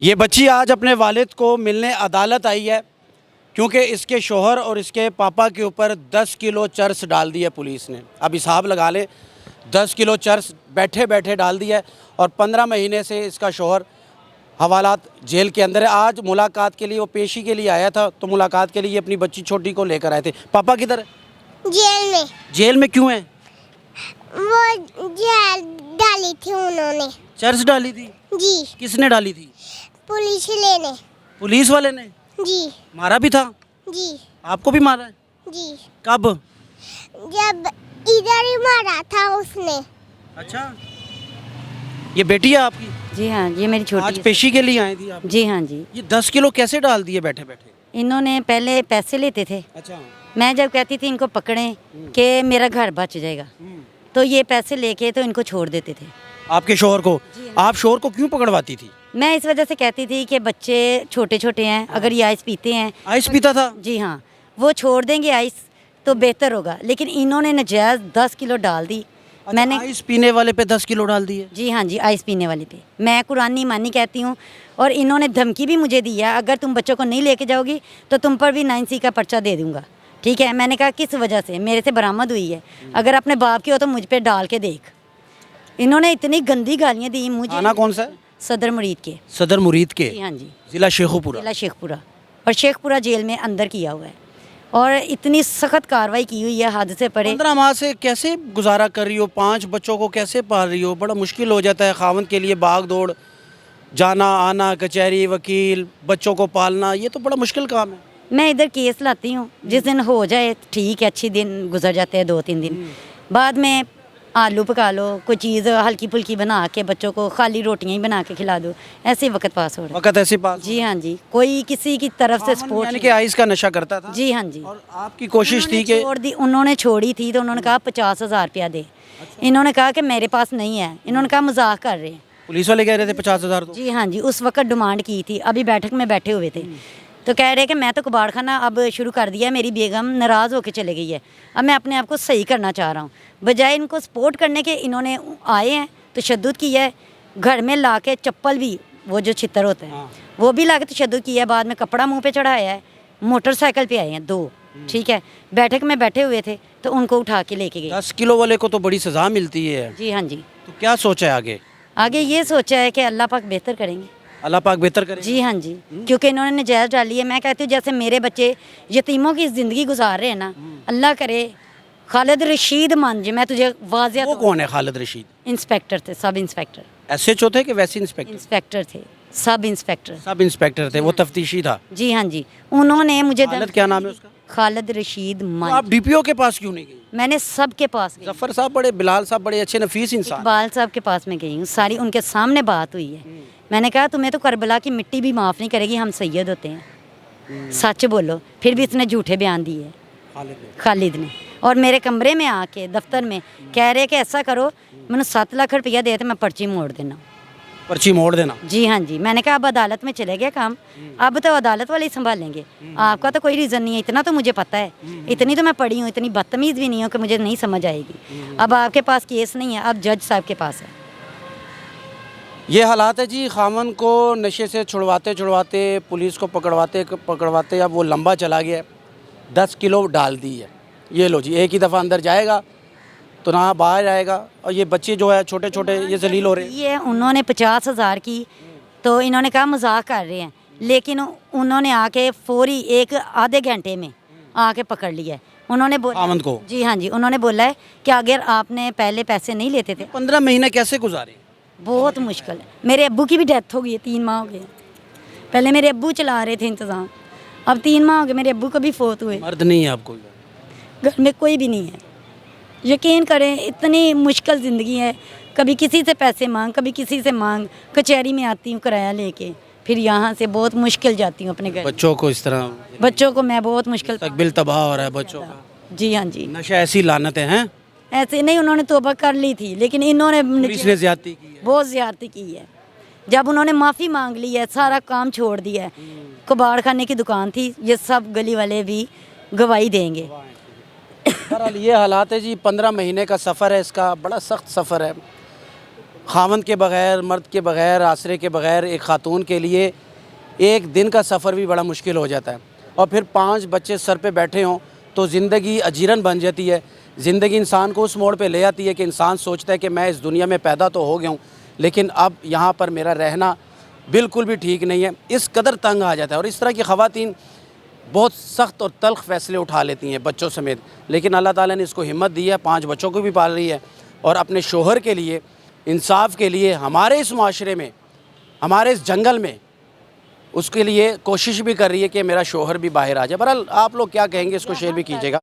ये बच्ची आज अपने वालिद को मिलने अदालत आई है क्योंकि इसके शोहर और इसके पापा के ऊपर 10 किलो चर्स डाल दी है पुलिस ने। अब हिसाब लगा ले, 10 किलो चर्स बैठे बैठे डाल दिया है और 15 महीने से इसका शोहर हवालात जेल के अंदर है। आज मुलाकात के लिए वो पेशी के लिए आया था, तो मुलाकात के लिए अपनी बच्ची छोटी को लेकर आए थे। पापा किधर है? जेल में। जेल में क्यों है? वो जेल डाली थी उन्होंने। चर्स डाली थी? जी। किसने डाली थी? पुलिस लेने। पुलिस वाले ने? जी। मारा भी था? जी। आपको भी मारा है? जी। कब? जब इधर ही मारा था उसने। अच्छा, ये बेटी है आपकी? जी हाँ, ये मेरी छोटी आज है। पेशी के लिए आई थी आप? जी हाँ जी। ये 10 किलो कैसे डाल दिए बैठे बैठे? इन्होंने पहले पैसे लेते थे। अच्छा। मैं जब कहती थी इनको पकड़ें कि मेरा घर बच जाएगा, तो ये पैसे लेके तो इनको छोड़ देते थे। आपके शोहर को? आप शोहर को क्यों पकड़वाती थी? मैं इस वजह से कहती थी कि बच्चे छोटे छोटे हैं, अगर ये आइस पीते हैं। आइस पीता था? जी हाँ, वो छोड़ देंगे आइस तो बेहतर होगा, लेकिन इन्होंने नजायज़ 10 किलो डाल दी। मैंने आइस पीने वाले पे 10 किलो डाल दिए? जी हाँ जी, आइस पीने वाले पे मैं कुरानी मानी कहती हूँ, और इन्होंने धमकी भी मुझे दी है, अगर तुम बच्चों को नहीं लेके जाओगी तो तुम पर भी 9C का पर्चा दे दूंगा। ठीक है, मैंने कहा किस वजह से? मेरे से बरामद हुई है, अगर अपने बाप की हो तो मुझ पे डाल के देख। इन्होंने इतनी गंदी गालियाँ दी मुझे। थाना कौन सा है? सदर मुरीद के। सदर मुरीद के? जी हाँ जी, जिला शेखुपुरा। जिला शेखपुरा, और शेखपुरा जेल में अंदर किया हुआ है, और इतनी सख्त कार्रवाई की हुई है, हद से परे। 15 माह से कैसे गुजारा कर रही हो? 5 बच्चों को कैसे पाल रही हो? बड़ा मुश्किल हो जाता है खावंद के लिए, भाग दौड़, जाना आना, कचहरी, वकील, बच्चों को पालना, ये तो बड़ा मुश्किल काम है। मैं इधर केस लाती हूँ, जिस दिन हो जाए ठीक है, अच्छी दिन गुजर जाते हैं 2-3 दिन, बाद में आलू पका लो, कोई चीज़ हल्की फुल्की बना के बच्चों को, खाली रोटियां ही बना के खिला दो, ऐसे वक्त पास हो रहा वक्त ऐसे पास? है। जी हाँ जी, कोई किसी की तरफ से सपोर्ट यानी कि आइस का नशा करता था? जी हाँ जी। और आपकी कोशिश थी कि उन्होंने छोड़ी थी, तो उन्होंने कहा 50,000 रुपया दे। इन्होंने कहा कि मेरे पास नहीं है, इन्होंने कहा मजाक कर रहे हैं। पुलिस वाले कह रहे थे 50,000 तो? जी हाँ जी, उस वक्त डिमांड की थी, अभी बैठक में बैठे हुए थे, तो कह रहे कि मैं तो कबाड़ खाना अब शुरू कर दिया, मेरी बेगम नाराज़ होकर चले गई है, अब मैं अपने आप को सही करना चाह रहा हूँ। बजाय इनको सपोर्ट करने के, इन्होंने आए हैं तशद्दुद किया है, घर में ला के चप्पल भी, वो जो छितर होते हैं वो भी ला के तशद्दुद किया है, बाद में कपड़ा मुँह पे चढ़ाया है, मोटरसाइकिल पे आए हैं 2। ठीक है, बैठक में बैठे हुए थे तो उनको उठा के लेके गए। 10 किलो वाले को तो बड़ी सजा मिलती है। जी हाँ जी। तो क्या सोचा है आगे? आगे ये सोचा है कि अल्लाह पाक बेहतर करेंगे। अल्लाह पाक बेहतर करे? जी हाँ जी, क्योंकि इन्होंने नजायज़ डाली है। मैं कहती हूँ जैसे मेरे बच्चे यतीमों की ज़िंदगी गुजार रहे हैं ना, अल्लाह करे खालिद रशीद मान जी, मैं तुझे वाज़िया। वो कौन है खालिद रशीद? इंस्पेक्टर थे, सब इंस्पेक्टर। SHO थे कि वैसे इंस्पेक्टर? इंस्पेक्टर थे, सब इंस्पेक्टर। सब इंस्पेक्टर थे, वो तफ्तीशी था? जी हाँ जी, उन्होंने मुझे खालिद क्या नाम है उसका? खालिद रशीद तो मान। आप DPO के पास क्यों नहीं गई? मैंने सबके पास गई, जफर साहब बड़े, बिलाल साहब बड़े अच्छे नफीस इंसान। इकबाल साहब के पास में गई हूँ, सारी उनके सामने बात हुई है। मैंने कहा तुम्हें तो करबला की मिट्टी भी माफ़ नहीं करेगी, हम सैयद होते हैं, सच बोलो। फिर भी इसने झूठे बयान दिए खालिद ने, और मेरे कमरे में आके दफ्तर में कह रहे कि ऐसा करो, मैंने 7 लाख रुपया दिया था, मैं पर्ची मोड़ देना। पर्ची मोड़ देना? जी हाँ जी। मैंने कहा अब अदालत में चले गया काम, अब तो अदालत वाले ही संभालेंगे, आपका तो कोई रीज़न नहीं है, इतना तो मुझे पता है, इतनी तो मैं पढ़ी हूँ, इतनी बदतमीज़ भी नहीं हूँ कि मुझे नहीं समझ आएगी। अब आपके पास केस नहीं है, अब जज साहब के पास है। ये हालात है जी। खामन को नशे से छुड़वाते छुड़वाते, पुलिस को पकड़वाते पकड़वाते अब वो लंबा चला गया। 10 किलो डाल दी है। ये लो जी, एक ही दफ़ा अंदर जाएगा तो ना बाहर आएगा, और ये बच्चे जो है छोटे छोटे ये जलील हो रहे हैं। ये उन्होंने 50,000 की, तो इन्होंने कहा मजाक कर रहे हैं, लेकिन उन्होंने आके फौरी एक आधे घंटे में आके पकड़ लिया है। उन्होंने बोला खामन को? जी हाँ जी, उन्होंने बोला है कि अगर आपने पहले पैसे नहीं लेते थे। 15 महीने कैसे गुजारे? बहुत मुश्किल है। मेरे अब्बू की भी डेथ हो गई है, 3 माह हो गए। पहले मेरे अब्बू चला रहे थे इंतज़ाम, अब 3 माह हो गए, मेरे अब्बू कभी फोत हुए। मर्द नहीं है आपको? घर में कोई भी नहीं है। यकीन करें, इतनी मुश्किल ज़िंदगी है, कभी किसी से पैसे मांग, कभी किसी से मांग, कचहरी में आती हूँ किराया लेके, फिर यहाँ से बहुत मुश्किल जाती हूँ अपने घर। बच्चों को इस तरह? बच्चों को मैं बहुत मुश्किल। तकबिल तबाह हो रहा है बच्चों का। जी हाँ जी। नशा ऐसी लानतें हैं? ऐसे नहीं, उन्होंने तौबा कर ली थी, लेकिन इन्होंने पुलिस ने ज्यादती की है? बहुत ज्यादती की है। जब उन्होंने माफ़ी मांग ली है, सारा काम छोड़ दिया है, कबाड़ खाने की दुकान थी, ये सब गली वाले भी गवाही देंगे। बहरहाल ये हालात है जी। 15 महीने का सफ़र है इसका, बड़ा सख्त सफ़र है। खावंद के बग़ैर, मर्द के बग़ैर, आसरे के बग़ैर एक ख़ातून के लिए एक दिन का सफ़र भी बड़ा मुश्किल हो जाता है। और फिर 5 बच्चे सर पे बैठे हों तो ज़िंदगी अजीरन बन जाती है। ज़िंदगी इंसान को उस मोड़ पे ले आती है कि इंसान सोचता है कि मैं इस दुनिया में पैदा तो हो गया हूँ, लेकिन अब यहाँ पर मेरा रहना बिल्कुल भी ठीक नहीं है। इस कदर तंग आ जाता है। और इस तरह की ख़वातीन बहुत सख्त और तल्ख़ फ़ैसले उठा लेती हैं बच्चों समेत, लेकिन अल्लाह ताला ने इसको हिम्मत दी है, 5 बच्चों को भी पाल रही है और अपने शोहर के लिए, इंसाफ के लिए, हमारे इस माशरे में, हमारे इस जंगल में उसके लिए कोशिश भी कर रही है कि मेरा शोहर भी बाहर आ जाए। बहरहाल आप लोग क्या कहेंगे, इसको शेयर भी कीजिएगा।